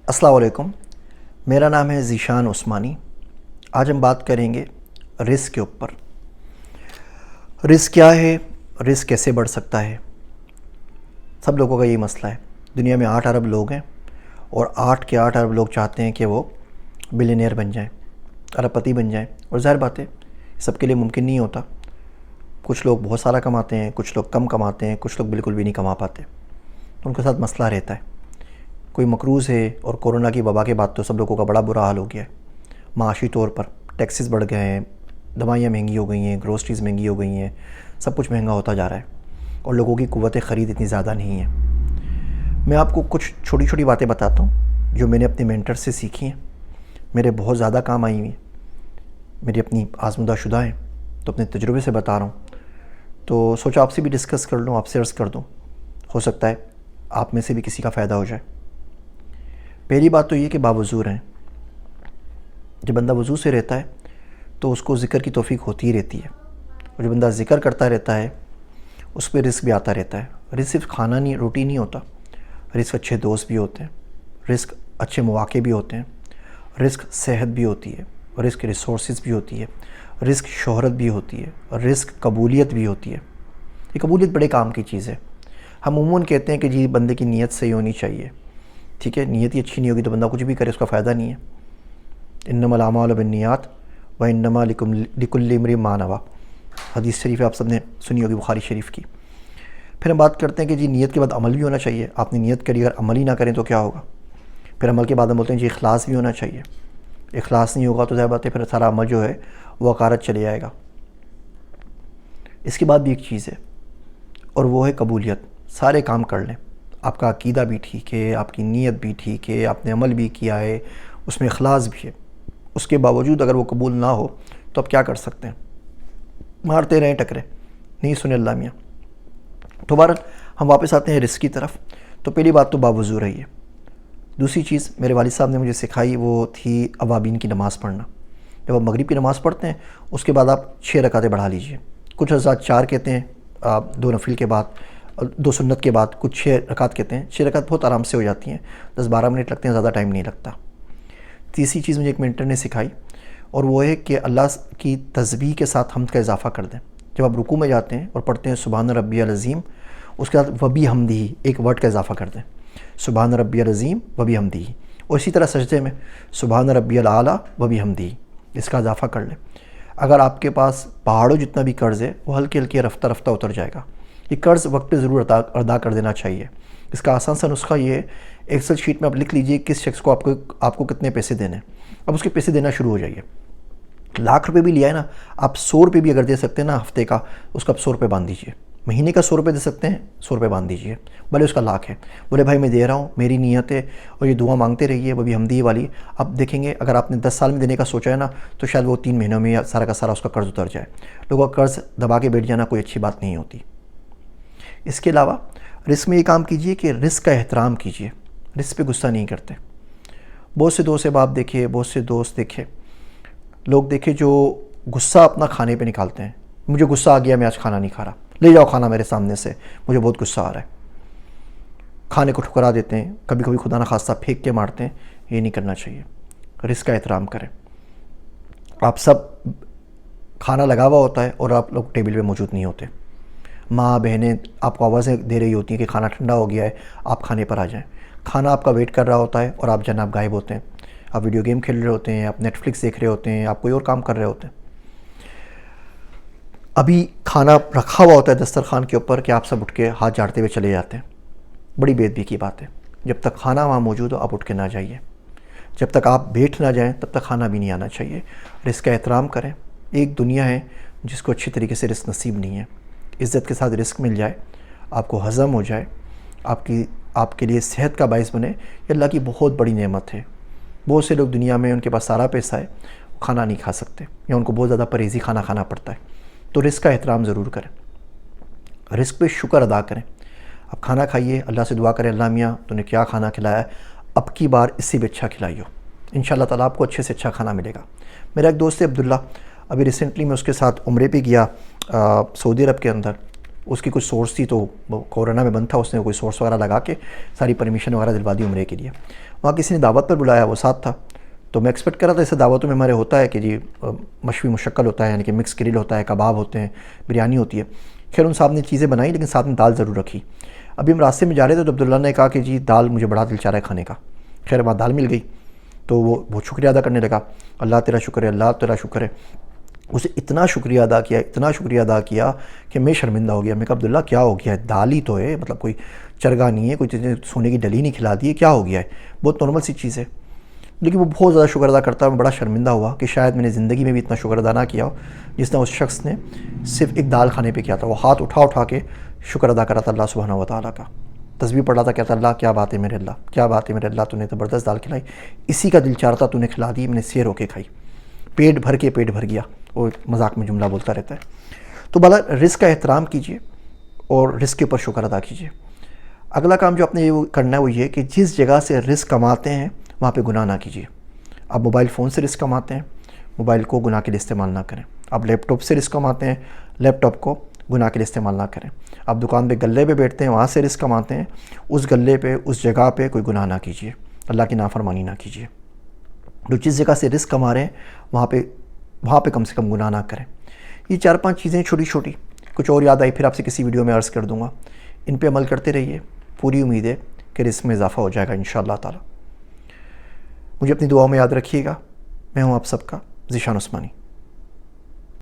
السلام علیکم، میرا نام ہے ذیشان عثمانی۔ آج ہم بات کریں گے رزق کے اوپر۔ رزق کیا ہے؟ رزق کیسے بڑھ سکتا ہے؟ سب لوگوں کا یہی مسئلہ ہے۔ دنیا میں 8 ارب لوگ ہیں اور 8 کے 8 ارب لوگ چاہتے ہیں کہ وہ بلینئر بن جائیں، ارب پتی بن جائیں، اور ظاہر بات ہے سب کے لیے ممکن نہیں ہوتا۔ کچھ لوگ بہت سارا کماتے ہیں، کچھ لوگ کم کماتے ہیں، کچھ لوگ بالکل بھی نہیں کما پاتے، تو ان کے ساتھ مسئلہ رہتا ہے۔ کوئی مقروض ہے، اور کورونا کی وبا کے بعد تو سب لوگوں کا بڑا برا حال ہو گیا ہے۔ معاشی طور پر ٹیکسز بڑھ گئے ہیں، دوائیاں مہنگی ہو گئی ہیں، گروسریز مہنگی ہو گئی ہیں، سب کچھ مہنگا ہوتا جا رہا ہے، اور لوگوں کی قوت خرید اتنی زیادہ نہیں ہے۔ میں آپ کو کچھ چھوٹی چھوٹی باتیں بتاتا ہوں جو میں نے اپنے مینٹر سے سیکھی ہیں، میرے بہت زیادہ کام آئی ہوئی ہیں، میری اپنی آزمودہ شدہ ہیں، تو اپنے تجربے سے بتا رہا ہوں۔ تو سوچا آپ سے بھی ڈسکس کر لوں، آپ سے عرض کر دوں، ہو سکتا ہے آپ میں سے بھی کسی کا فائدہ ہو جائے۔ پہلی بات تو یہ کہ باوضو رہیں۔ جب بندہ وضو سے رہتا ہے تو اس کو ذکر کی توفیق ہوتی ہی رہتی ہے، اور جب بندہ ذکر کرتا رہتا ہے اس پہ رزق بھی آتا رہتا ہے۔ رزق صرف کھانا نہیں، روٹی نہیں ہوتا، رزق اچھے دوست بھی ہوتے ہیں، رزق اچھے مواقع بھی ہوتے ہیں، رزق صحت بھی ہوتی ہے، رزق ریسورسز بھی ہوتی ہے، رزق شہرت بھی ہوتی ہے، رزق قبولیت بھی ہوتی ہے۔ یہ قبولیت بڑے کام کی چیز ہے۔ ہم عموماً کہتے ہیں کہ جی بندے کی نیت صحیح ہونی چاہیے، ٹھیک ہے، نیت ہی اچھی نہیں ہوگی تو بندہ کچھ بھی کرے اس کا فائدہ نہیں ہے۔ انما الاعمال بالنیات وانما لکل امرئ ما نویٰ، حدیث شریف آپ سب نے سنی ہوگی، بخاری شریف کی۔ پھر ہم بات کرتے ہیں کہ جی نیت کے بعد عمل بھی ہونا چاہیے۔ آپ نے نیت کری، اگر عمل ہی نہ کریں تو کیا ہوگا؟ پھر عمل کے بعد ہم بولتے ہیں جی اخلاص بھی ہونا چاہیے۔ اخلاص نہیں ہوگا تو ظاہر بات ہے پھر سارا عمل جو ہے وہ عقارت چلے جائے گا۔ اس کے بعد بھی ایک چیز ہے، اور وہ ہے قبولیت۔ سارے کام کر لیں، آپ کا عقیدہ بھی ٹھیک ہے، آپ کی نیت بھی ٹھیک ہے، آپ نے عمل بھی کیا ہے، اس میں اخلاص بھی ہے، اس کے باوجود اگر وہ قبول نہ ہو تو آپ کیا کر سکتے ہیں؟ مارتے رہیں ٹکرے، نہیں سنے اللہ میاں۔ تو بہرحال ہم واپس آتے ہیں رزق کی طرف۔ تو پہلی بات تو باوضو رہی ہے۔ دوسری چیز میرے والد صاحب نے مجھے سکھائی، وہ تھی اوابین کی نماز پڑھنا۔ جب آپ مغرب کی نماز پڑھتے ہیں اس کے بعد آپ 6 رکعتیں بڑھا لیجئے۔ کچھ حضرات 4 کہتے ہیں، 2 نفل کے بعد، 2 سنت کے بعد، کچھ 6 رکعت کہتے ہیں۔ 6 رکعت بہت آرام سے ہو جاتی ہیں، 10-12 منٹ لگتے ہیں، زیادہ ٹائم نہیں لگتا۔ تیسری چیز مجھے ایک مینٹر نے سکھائی، اور وہ ہے کہ اللہ کی تسبیح کے ساتھ حمد کا اضافہ کر دیں۔ جب آپ رکوع میں جاتے ہیں اور پڑھتے ہیں سبحان ربی العظیم، اس کے بعد وبی حمدہ ایک ورڈ کا اضافہ کر دیں، سبحان ربی العظیم وبی حمدہ۔ اور اسی طرح سجدے میں سبحان ربی الاعلیٰ وبی حمدہ، اس کا اضافہ کر لیں۔ اگر آپ کے پاس پہاڑوں جتنا بھی قرض ہے وہ ہلکے ہلکے رفتہ رفتہ اتر جائے گا۔ یہ قرض وقت پہ ضرور ادا کر دینا چاہیے۔ اس کا آسان سا نسخہ یہ ہے، ایکسل شیٹ میں آپ لکھ لیجئے کس شخص کو آپ کو کتنے پیسے دینے ہیں، اب اس کے پیسے دینا شروع ہو جائیے۔ لاکھ روپے بھی لیا ہے نا، آپ 100 روپے بھی اگر دے سکتے ہیں نا ہفتے کا، اس کا آپ 100 روپے باندھ دیجئے۔ مہینے کا 100 روپے دے سکتے ہیں، 100 روپے باندھ دیجئے، بھلے اس کا لاکھ ہے۔ بولے بھائی میں دے رہا ہوں، میری نیت ہے، اور یہ دعا مانگتے رہیے وہ بھی حمدی والی۔ اب دیکھیں گے اگر آپ نے 10 سال میں دینے کا سوچا ہے نا تو شاید وہ 3 مہینوں میں سارا کا سارا اس کا قرض اتر جائے۔ لوگوں کا قرض دبا کے بیٹھ جانا کوئی اچھی بات نہیں ہوتی۔ اس کے علاوہ رزق میں یہ کام کیجئے کہ رزق کا احترام کیجئے، رزق پہ غصہ نہیں کرتے۔ بہت سے دوست احباب دیکھے، بہت سے دوست دیکھے، لوگ دیکھے جو غصہ اپنا کھانے پہ نکالتے ہیں۔ مجھے غصہ آ گیا، میں آج کھانا نہیں کھا رہا، لے جاؤ کھانا میرے سامنے سے، مجھے بہت غصہ آ رہا ہے۔ کھانے کو ٹھکرا دیتے ہیں، کبھی کبھی خدا نخواستہ پھینک کے مارتے ہیں۔ یہ نہیں کرنا چاہیے، رزق کا احترام کریں۔ آپ سب کھانا لگا ہوا ہوتا ہے اور آپ لوگ ٹیبل پہ موجود نہیں ہوتے، ماں بہنیں آپ کو آوازیں دے رہی ہوتی ہیں کہ کھانا ٹھنڈا ہو گیا ہے، آپ کھانے پر آ جائیں۔ کھانا آپ کا ویٹ کر رہا ہوتا ہے اور آپ جناب غائب ہوتے ہیں، آپ ویڈیو گیم کھیل رہے ہوتے ہیں، آپ نیٹ فلکس دیکھ رہے ہوتے ہیں، آپ کوئی اور کام کر رہے ہوتے ہیں۔ ابھی کھانا رکھا ہوا ہوتا ہے دسترخوان کے اوپر کہ آپ سب اٹھ کے ہاتھ جھاڑتے ہوئے چلے جاتے ہیں، بڑی بے ادبی کی بات ہے۔ جب تک کھانا وہاں موجود ہو آپ اٹھ کے نہ جائیے، جب تک آپ بیٹھ نہ جائیں تب تک کھانا بھی نہیں آنا چاہیے۔ رزق کا احترام کریں۔ ایک دنیا ہے جس کو اچھی طریقے سے رزق نصیب نہیں ہے۔ عزت کے ساتھ رزق مل جائے، آپ کو ہضم ہو جائے، آپ کے لیے صحت کا باعث بنے، یہ اللہ کی بہت بڑی نعمت ہے۔ بہت سے لوگ دنیا میں ان کے پاس سارا پیسہ ہے، وہ کھانا نہیں کھا سکتے، یا ان کو بہت زیادہ پرہیزی کھانا کھانا پڑتا ہے۔ تو رزق کا احترام ضرور کریں، رزق پہ شکر ادا کریں۔ اب کھانا کھائیے، اللہ سے دعا کریں اللہ میاں تو نے کیا کھانا کھلایا ہے، اب کی بار اس سے بھی اچھا کھلائیو، انشاءاللہ تعالیٰ آپ کو اچھے سے اچھا کھانا ملے گا۔ میرا ایک دوست ہے عبداللہ، ابھی ریسنٹلی میں اس کے ساتھ عمرے پہ گیا سعودی عرب کے اندر، اس کی کچھ سورس تھی، تو کورونا میں بند تھا، اس نے کوئی سورس وغیرہ لگا کے ساری پرمیشن وغیرہ دلوا دی عمرے کے لیے. وہاں کسی نے دعوت پر بلایا، وہ ساتھ تھا. تو میں ایکسپیکٹ کر رہا تھا ایسے دعوتوں میں ہمارے ہوتا ہے کہ جی مشوی مشکل ہوتا ہے، یعنی کہ مکس گرل ہوتا ہے، کباب ہوتے ہیں، بریانی ہوتی ہے. خیر ان صاحب نے چیزیں بنائی لیکن ساتھ میں دال ضرور رکھی. ابھی ہم راستے میں جا رہے تھے تو عبداللہ نے کہا کہ جی دال مجھے بڑا دل چاہ رہا ہے کھانے کا. خیر وہاں دال مل گئی تو وہ بہت شکریہ ادا کرنے لگا. اللہ تیرا شکر ہے، اللہ تیرا شکر ہے. اسے اتنا شکریہ ادا کیا، اتنا شکریہ ادا کیا کہ میں شرمندہ ہو گیا. میں کہا عبداللہ کیا ہو گیا ہے؟ دال ہی تو ہے، مطلب کوئی چرگا نہیں ہے، کوئی چیزیں سونے کی ڈلی نہیں کھلا دی ہے، کیا ہو گیا ہے؟ بہت نارمل سی چیز ہے. لیکن وہ بہت زیادہ شکر ادا کرتا ہے. میں بڑا شرمندہ ہوا کہ شاید میں نے زندگی میں بھی اتنا شکر ادا نہ کیا ہو جس نے اس شخص نے صرف ایک دال کھانے پہ کیا تھا. وہ ہاتھ اٹھا کے شکر ادا کر رہا تھا اللہ سبحانہ و تعالیٰ کا. تسبیح پڑھ رہا تھا، کہتا اللہ کیا بات ہے میرے اللہ، کیا بات ہے میرے اللہ، تو نے زبردست دال کھلائی، اسی کا دل چاہ رہا تھا، تو نے کھلا دی، میں نے سیر ہو کے کھائی، پیٹ بھر گیا. وہ مذاق میں جملہ بولتا رہتا ہے. تو بھلا رزق کا احترام کیجیے اور رزق کے اوپر شکر ادا کیجیے. اگلا کام جو آپ نے یہ کرنا ہے وہ یہ کہ جس جگہ سے رزق کماتے ہیں وہاں پہ گناہ نہ کیجیے. آپ موبائل فون سے رزق کماتے ہیں، موبائل کو گناہ کے لیے استعمال نہ کریں. آپ لیپ ٹاپ سے رزق کماتے ہیں، لیپ ٹاپ کو گناہ کے لیے استعمال نہ کریں. آپ دکان پہ گلے پہ بیٹھتے ہیں، وہاں سے رزق کماتے ہیں، اس گلے پہ اس جگہ پہ کوئی گناہ نہ کیجیے، اللہ کی نافرمانی نہ کیجیے. جو جس جگہ سے رزق کما رہے ہیں وہاں پہ کم سے کم گناہ نہ کریں. یہ 4-5 چیزیں چھوٹی چھوٹی، کچھ اور یاد آئی پھر آپ سے کسی ویڈیو میں عرض کر دوں گا. ان پہ عمل کرتے رہیے، پوری امید ہے کہ رزق میں اضافہ ہو جائے گا انشاءاللہ تعالی. مجھے اپنی دعاؤں میں یاد رکھیے گا. میں ہوں آپ سب کا ذیشان عثمانی.